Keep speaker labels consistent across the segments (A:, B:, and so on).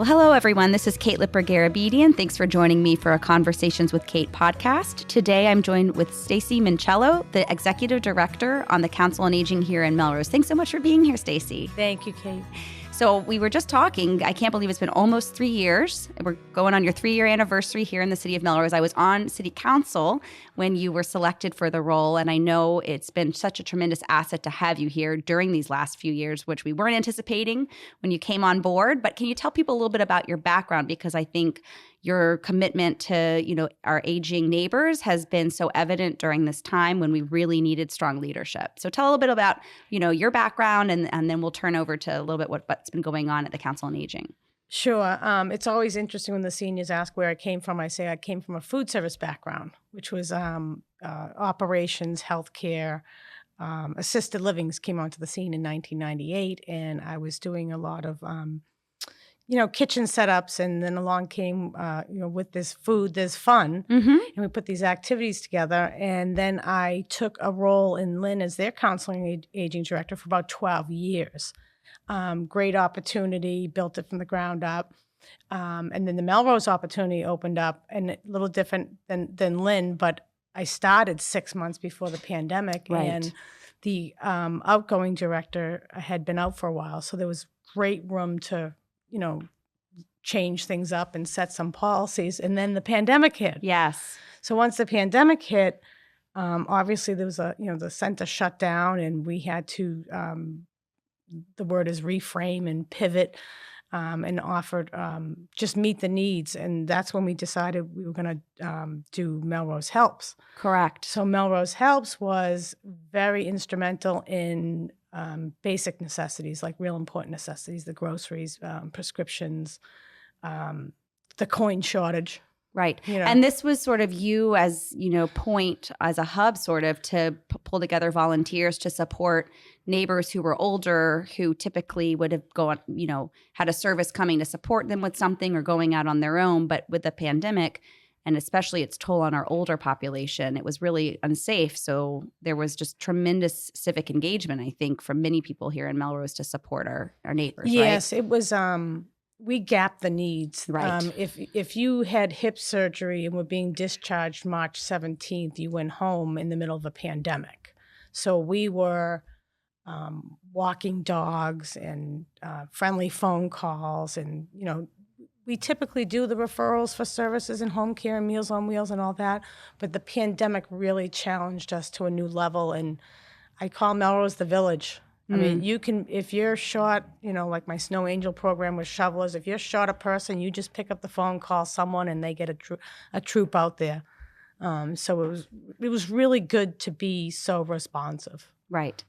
A: hello, everyone. This is Kate Lipper-Garabedian. Thanks for joining me for a Conversations with Kate podcast. Today, I'm joined with Stacey Minchello, the Executive Director on the Council on Aging here in Melrose. Thanks so much for being here, Stacey.
B: Thank you, Kate.
A: So we were just talking. I can't believe it's been almost 3 years. We're going on your 3-year anniversary here in the city of Melrose. I was on city council when you were selected for the role, and I know it's been such a tremendous asset to have you here during these last few years, which we weren't anticipating when you came on board. But can you tell people a little bit about your background? Because I think your commitment to, our aging neighbors has been so evident during this time when we really needed strong leadership. So tell a little bit about, your background, and then we'll turn over to a little bit what's been going on at the Council on Aging.
B: Sure. It's always interesting when the seniors ask where I came from. I say I came from a food service background, which was operations, healthcare, assisted livings came onto the scene in 1998, and I was doing a lot of kitchen setups, and then along came, with this food, there's fun, and we put these activities together. And then I took a role in Lynn as their counseling aging director for about 12 years. Great opportunity, built it from the ground up. And then the Melrose opportunity opened up, and a little different than Lynn, but I started 6 months before the pandemic,
A: Right.
B: And the outgoing director had been out for a while, so there was great room to change things up and set some policies. And then the pandemic hit.
A: Yes.
B: So once the pandemic hit, obviously there was the center shut down, and we had to, the word is reframe and pivot, and offered just meet the needs. And that's when we decided we were going to do Melrose Helps.
A: Correct.
B: So Melrose Helps was very instrumental in basic necessities, like real important necessities, the groceries, prescriptions, the coin shortage.
A: Right. And this was sort of you as, point as a hub sort of to pull together volunteers to support neighbors who were older, who typically would have gone, had a service coming to support them with something or going out on their own. But with the pandemic, and especially its toll on our older population, it was really unsafe. So there was just tremendous civic engagement, I think, from many people here in Melrose to support our neighbors.
B: Yes,
A: right?
B: it was. We gapped the needs.
A: Right.
B: If you had hip surgery and were being discharged March 17th, you went home in the middle of a pandemic. So we were walking dogs and friendly phone calls, and we typically do the referrals for services and home care and Meals on Wheels and all that, but the pandemic really challenged us to a new level, and I call Melrose the village. I mean, you can, if you're short, like my Snow Angel program with shovelers, if you're short a person, you just pick up the phone, call someone, and they get a troop out there. So it was really good to be so responsive.
A: Right.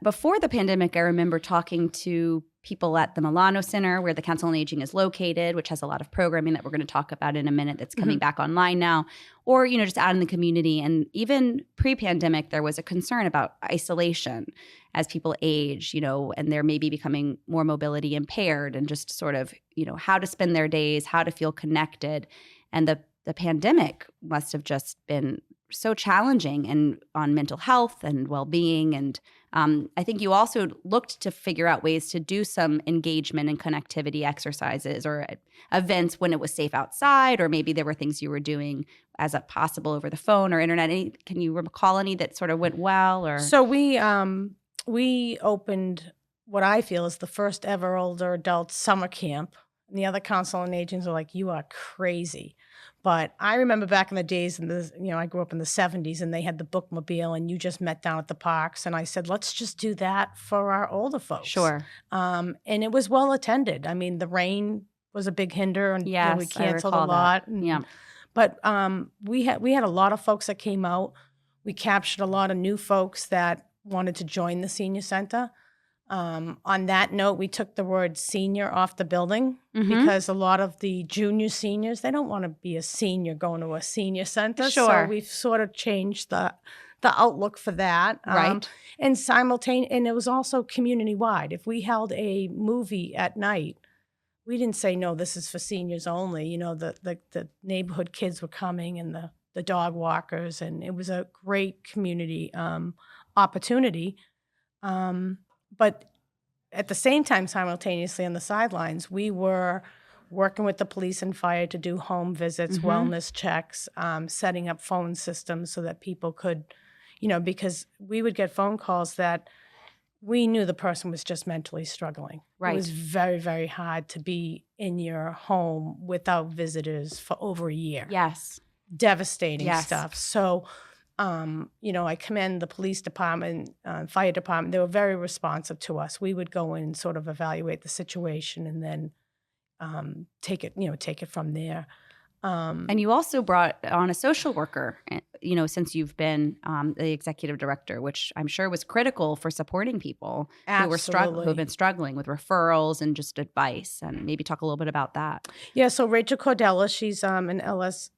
A: Before the pandemic, I remember talking to people at the Milano Center, where the Council on Aging is located, which has a lot of programming that we're going to talk about in a minute that's coming back online now, or, just out in the community. And even pre-pandemic, there was a concern about isolation as people age, and they're maybe becoming more mobility impaired, and just sort of, how to spend their days, how to feel connected. And the pandemic must have just been so challenging and on mental health and well-being. And I think you also looked to figure out ways to do some engagement and connectivity exercises or events when it was safe outside, or maybe there were things you were doing as a possible over the phone or internet. Can you recall any that sort of went well? Or
B: So we opened what I feel is the first ever older adult summer camp. And the other Council on Agents are like, you are crazy. But I remember back in the days, I grew up in the 70s, and they had the bookmobile, and you just met down at the parks. And I said, let's just do that for our older folks.
A: Sure.
B: And it was well attended. I mean, the rain was a big hinder, and
A: Yes,
B: we canceled
A: I
B: a
A: recall
B: lot.
A: that. Yeah.
B: But we had a lot of folks that came out. We captured a lot of new folks that wanted to join the senior center. On that note, we took the word senior off the building because a lot of the junior seniors, they don't want to be a senior going to a senior center.
A: Sure.
B: So we've sort of changed the outlook for that.
A: Right.
B: And and it was also community-wide. If we held a movie at night, we didn't say, no, this is for seniors only. The neighborhood kids were coming, and the dog walkers, and it was a great community opportunity. But at the same time, simultaneously on the sidelines, we were working with the police and fire to do home visits, wellness checks, setting up phone systems so that people could, because we would get phone calls that we knew the person was just mentally struggling.
A: Right.
B: It was very, very hard to be in your home without visitors for over a year.
A: Yes.
B: Devastating stuff. So, I commend the police department, fire department. They were very responsive to us. We would go in and sort of evaluate the situation and then take it from there.
A: And you also brought on a social worker, since you've been the executive director, which I'm sure was critical for supporting people who have been struggling with referrals and just advice. And maybe talk a little bit about that.
B: Yeah. So Rachel Cordella, she's an LS.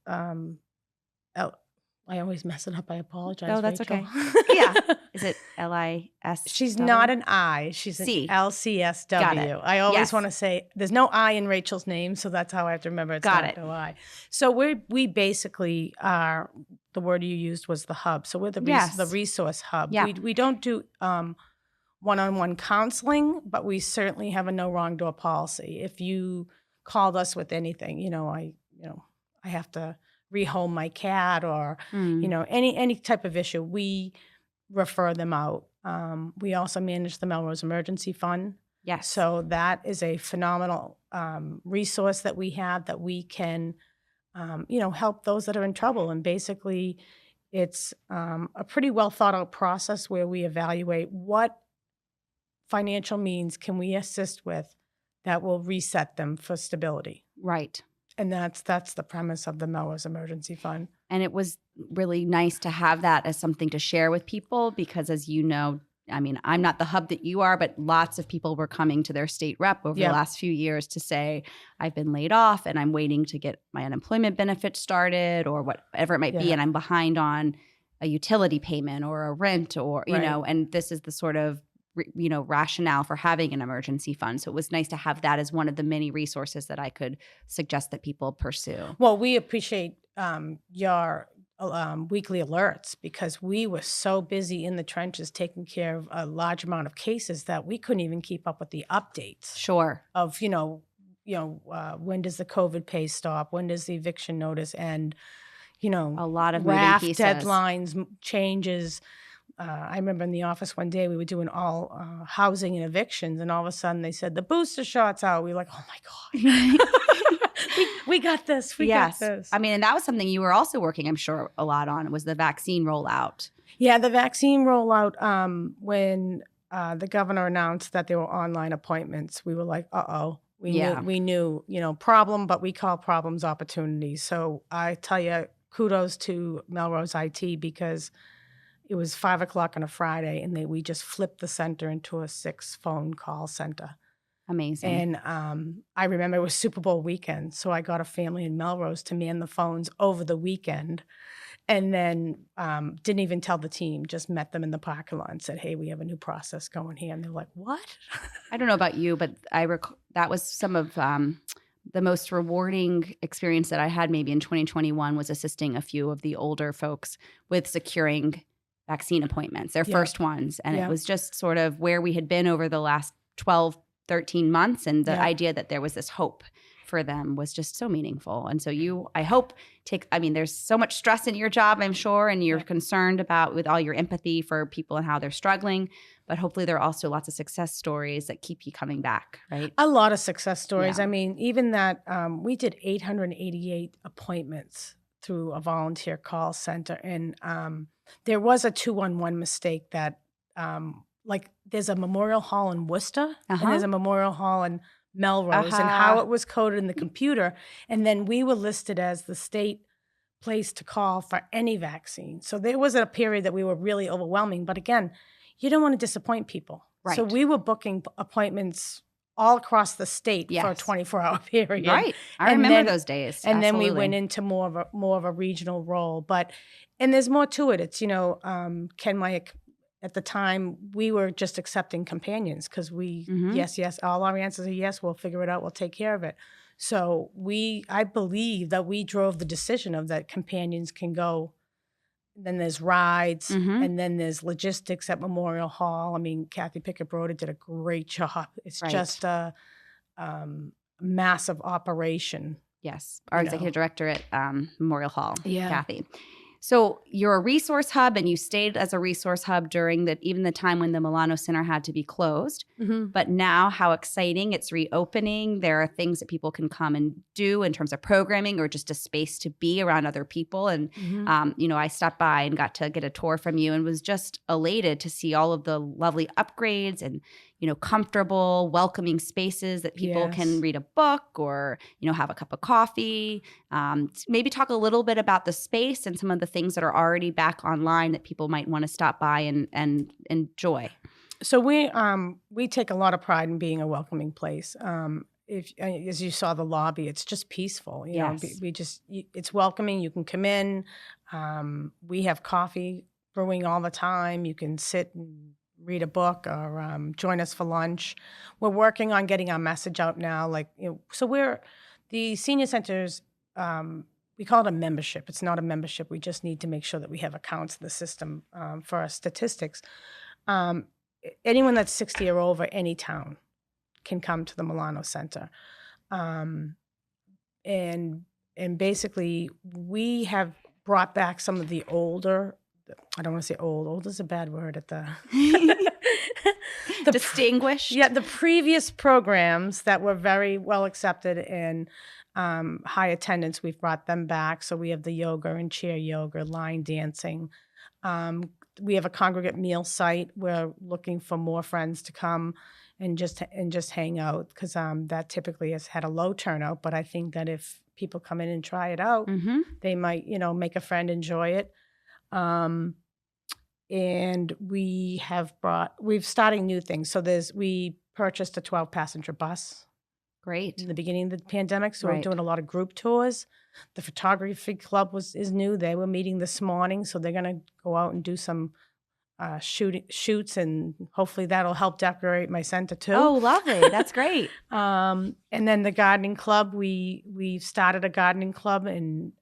B: I always mess it up. I apologize.
A: Oh, that's
B: Rachel.
A: okay. Yeah. Is it LIS?
B: She's not an I. She's an
A: C.
B: LCSW.
A: Got it.
B: I always want to say there's no I in Rachel's name, so that's how I have to remember it's not no I. So we basically are, the word you used was the hub. So we're the resource hub.
A: Yeah.
B: We don't do one-on-one counseling, but we certainly have a no wrong door policy. If you called us with anything, I have to rehome my cat or any type of issue, we refer them out. We also manage the Melrose Emergency Fund.
A: Yes.
B: So that is a phenomenal resource that we have that we can help those that are in trouble. And basically it's a pretty well thought out process where we evaluate what financial means can we assist with that will reset them for stability.
A: Right.
B: And that's the premise of the Melrose Emergency Fund.
A: And it was really nice to have that as something to share with people because, as you know, I mean, I'm not the hub that you are, but lots of people were coming to their state rep over the last few years to say, I've been laid off and I'm waiting to get my unemployment benefits started or whatever it might be. And I'm behind on a utility payment or a rent or, and this is the sort of rationale for having an emergency fund. So it was nice to have that as one of the many resources that I could suggest that people pursue.
B: Well, we appreciate your weekly alerts because we were so busy in the trenches taking care of a large amount of cases that we couldn't even keep up with the updates.
A: Sure.
B: Of, when does the COVID pay stop? When does the eviction notice end? A
A: lot of
B: RAF
A: moving pieces.
B: Deadlines, changes. I remember in the office one day we were doing all housing and evictions, and all of a sudden they said the booster shot's out. We were like, oh my god, we got this. We got this.
A: I mean, and that was something you were also working, I'm sure, a lot on was the vaccine rollout.
B: Yeah, the vaccine rollout. When the governor announced that there were online appointments, we were like, we knew, problem, but we call problems opportunities. So I tell you, kudos to Melrose IT because it was 5:00 on a Friday, and we just flipped the center into a 6-phone call center.
A: Amazing.
B: And I remember it was Super Bowl weekend, so I got a family in Melrose to man the phones over the weekend, and then didn't even tell the team, just met them in the parking lot and said, hey, we have a new process going here. And they're like, what?
A: I don't know about you, but that was some of the most rewarding experience that I had maybe in 2021 was assisting a few of the older folks with securing vaccine appointments, their first ones. And it was just sort of where we had been over the last 12, 13 months. And the idea that there was this hope for them was just so meaningful. And so I hope, there's so much stress in your job, I'm sure, and you're concerned about with all your empathy for people and how they're struggling. But hopefully there are also lots of success stories that keep you coming back, right?
B: A lot of success stories.
A: Yeah.
B: I mean, even that we did 888 appointments through a volunteer call center. And there was a 211 mistake that there's a memorial hall in Worcester and there's a memorial hall in Melrose and how it was coded in the computer. And then we were listed as the state place to call for any vaccine. So there was a period that we were really overwhelming. But again, you don't want to disappoint people.
A: Right.
B: So we were booking appointments all across the state for a 24-hour period.
A: Right. I remember those days.
B: And
A: Absolutely.
B: then we went into more of a regional role. And there's more to it. It's, Ken Myack, at the time, we were just accepting companions because yes, all our answers are yes, we'll figure it out, we'll take care of it. So I believe that we drove the decision of that companions can go. Then there's rides, and then there's logistics at Memorial Hall. I mean, Kathy Pickett-Broder did a great job. It's just a massive operation.
A: Yes, our executive director at Memorial Hall,
B: Yeah.
A: Kathy. So you're a resource hub, and you stayed as a resource hub during even the time when the Milano Center had to be closed.
B: Mm-hmm.
A: But now, how exciting! It's reopening. There are things that people can come and do in terms of programming, or just a space to be around other people. And I stopped by and got to get a tour from you, and was just elated to see all of the lovely upgrades and comfortable, welcoming spaces that people can read a book or have a cup of coffee. Maybe talk a little bit about the space and some of the things that are already back online that people might want to stop by and enjoy.
B: So we take a lot of pride in being a welcoming place. If as you saw the lobby, it's just peaceful. It's welcoming. You can come in. We have coffee brewing all the time. You can sit and read a book or join us for lunch. We're working on getting our message out now. So the senior centers. We call it a membership. It's not a membership. We just need to make sure that we have accounts in the system for our statistics. Anyone that's 60 or over, any town, can come to the Milano Center. And basically, we have brought back some of the older, I don't want to say old is a bad word at the...
A: Distinguished?
B: The previous programs that were very well accepted and high attendance, we've brought them back. So we have the yoga and chair yoga, line dancing. We have a congregate meal site. We're looking for more friends to come and just hang out, because that typically has had a low turnout. But I think that if people come in and try it out, they might, make a friend, enjoy it. And we've starting new things. So we purchased a 12-passenger bus.
A: Great.
B: In the beginning of the pandemic. So we're doing a lot of group tours. The photography club is new. They were meeting this morning. So they're going to go out and do some shoots, and hopefully that'll help decorate my center too.
A: Oh, lovely. That's great.
B: And then the gardening club, we've started a gardening club, and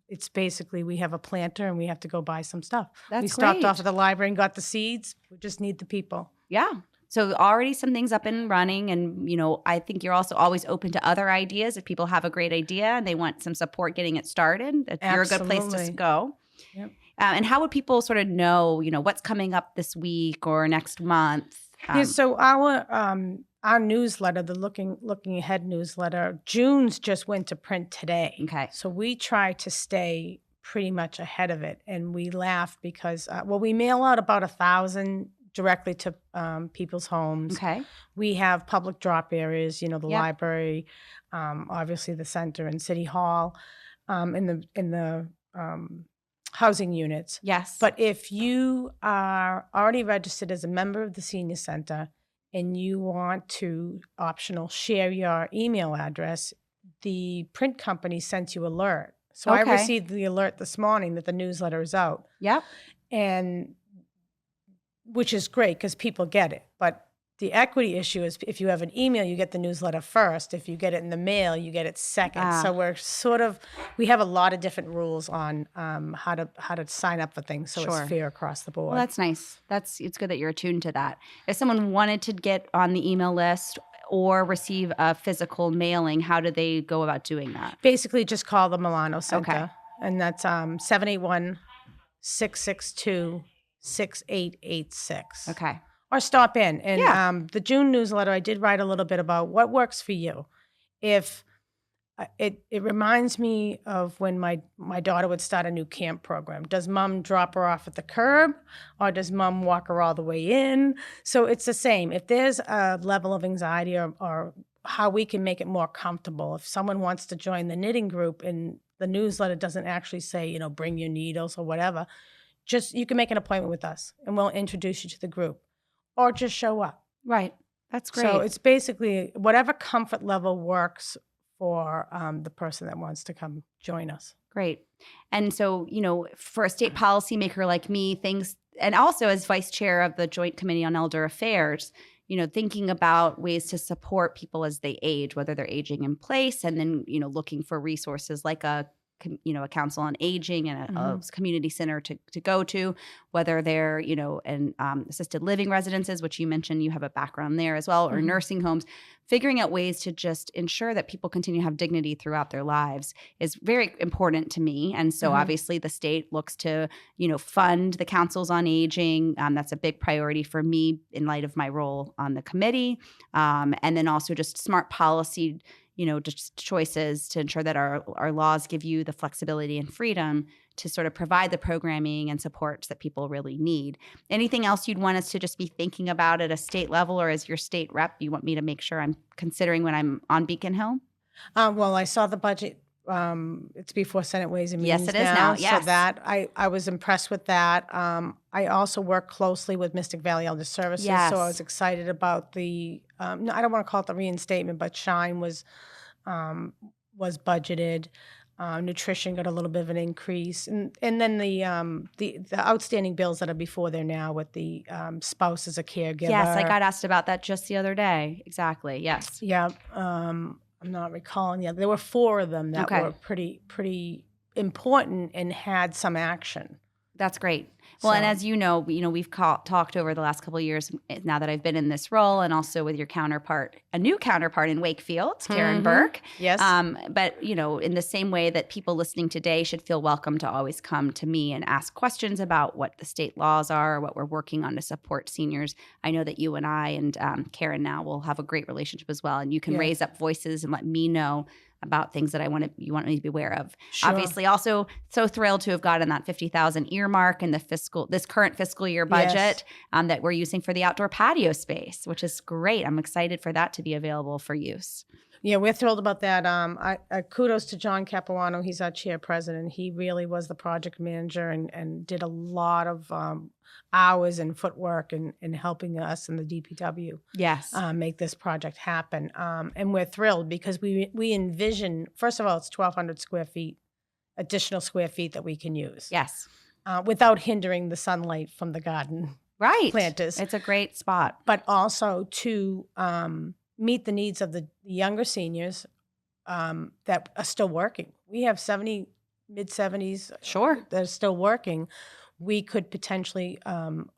B: it's basically we have a planter and we have to go buy some stuff. We stopped off at the library and got the seeds. We just need the people.
A: Yeah. So already some things up and running, and I think you're also always open to other ideas. If people have a great idea and they want some support getting it started, you're a good place to go.
B: Yep.
A: And how would people sort of know, what's coming up this week or next month?
B: So our newsletter, the Looking Ahead newsletter, June's just went to print today.
A: Okay.
B: So we try to stay pretty much ahead of it, and we laugh because we mail out about 1,000 directly to people's homes.
A: Okay.
B: We have public drop areas, the library, obviously the center and City Hall, in the housing units.
A: Yes.
B: But if you are already registered as a member of the senior center and you want to optional share your email address, the print company sends you alert. So I received the alert this morning that the newsletter is out.
A: Yep.
B: And which is great because people get it. But the equity issue is if you have an email, you get the newsletter first. If you get it in the mail, you get it second. So we have a lot of different rules on how to sign up for things so it's fair across the board.
A: Well, that's nice. It's good that you're attuned to that. If someone wanted to get on the email list or receive a physical mailing, how do they go about doing that?
B: Basically, just call the Milano Center.
A: Okay.
B: And that's 781-662-6886.
A: Okay.
B: Or stop in. And the June newsletter, I did write a little bit about what works for you. If it reminds me of when my daughter would start a new camp program. Does mom drop her off at the curb, or does mom walk her all the way in? So it's the same. If there's a level of anxiety or how we can make it more comfortable, if someone wants to join the knitting group and the newsletter doesn't actually say, bring your needles or whatever, just you can make an appointment with us and we'll introduce you to the group. Or just show up.
A: Right. That's great.
B: So it's basically whatever comfort level works for the person that wants to come join us.
A: Great. And so, for a state policymaker like me, and also as vice chair of the Joint Committee on Elder Affairs, thinking about ways to support people as they age, whether they're aging in place, and then, looking for resources like a a council on aging and a community center to go to, whether they're, in assisted living residences, which you mentioned you have a background there as well, or nursing homes. Figuring out ways to just ensure that people continue to have dignity throughout their lives is very important to me. And so obviously the state looks to, fund the councils on aging. That's a big priority for me in light of my role on the committee. And then also just smart policy, just choices to ensure that our laws give you the flexibility and freedom to sort of provide the programming and supports that people really need. Anything else you'd want us to just be thinking about at a state level, or as your state rep, you want me to make sure I'm considering when I'm on Beacon Hill?
B: Well, I saw the budget. It's before Senate Ways and Means.
A: Yes, it is now. Yes.
B: So that I was impressed with that. I also work closely with Mystic Valley Elder Services.
A: Yes.
B: So I was excited about the, no, I don't want to call it the reinstatement, but Shine was budgeted. Nutrition got a little bit of an increase, and then the outstanding bills that are before there now with the spouse as a caregiver.
A: Yes, I got asked about that just the other day. Exactly. Yes.
B: Yeah. I'm not recalling. Yeah, there were 4 of them that were pretty important and had some action.
A: That's great. Well, and as you know, we've talked over the last couple of years now that I've been in this role, and also with your counterpart, a new counterpart in Wakefield, Karen Burke.
B: Yes.
A: But, in the same way that people listening today should feel welcome to always come to me and ask questions about what the state laws are, what we're working on to support seniors. I know that you and I and Karen now will have a great relationship as well, and you can raise up voices and let me know about things that you want me to be aware of.
B: Sure.
A: Obviously, also so thrilled to have gotten that $50,000 earmark in this current fiscal year budget that we're using for the outdoor patio space, which is great. I'm excited for that to be available for use.
B: Yeah, we're thrilled about that. Kudos to John Capuano. He's our chair president. He really was the project manager and did a lot of hours and footwork in helping us in the DPW make this project happen. And we're thrilled because we envision, first of all, it's 1,200 square feet, additional square feet that we can use.
A: Yes.
B: Without hindering the sunlight from the garden planters.
A: It's a great spot.
B: But also to meet the needs of the younger seniors that are still working. We have mid-70s that are still working. We could potentially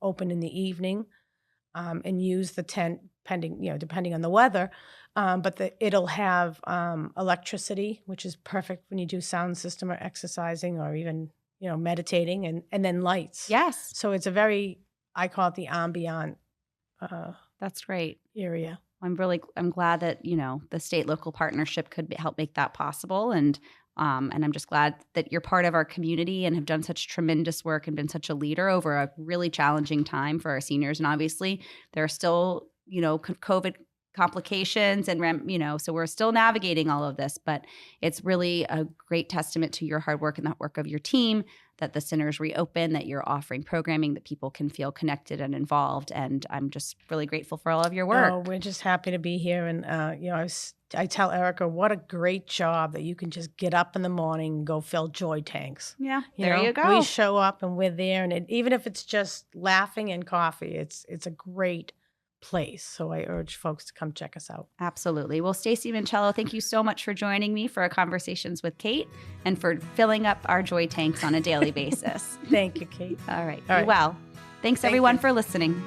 B: open in the evening and use the tent depending on the weather. But it'll have electricity, which is perfect when you do sound system or exercising or even meditating, and then lights.
A: Yes.
B: So it's I call it the ambient.
A: That's great
B: area.
A: I'm glad that the state-local partnership could help make that possible, and I'm just glad that you're part of our community and have done such tremendous work and been such a leader over a really challenging time for our seniors. And obviously, there are still COVID complications and so we're still navigating all of this. But it's really a great testament to your hard work and the work of your team that the center's reopen, that you're offering programming that people can feel connected and involved. And I'm just really grateful for all of your work.
B: Oh, we're just happy to be here. And, I tell Erica, what a great job that you can just get up in the morning and go fill joy tanks.
A: Yeah, you go.
B: We show up and we're there. And even if it's just laughing and coffee, it's a great place. So I urge folks to come check us out.
A: Absolutely. Well, Stacey Minchello, thank you so much for joining me for our Conversations with Kate and for filling up our joy tanks on a daily basis.
B: Thank you, Kate.
A: All right. Be well. Thanks, everyone, for listening.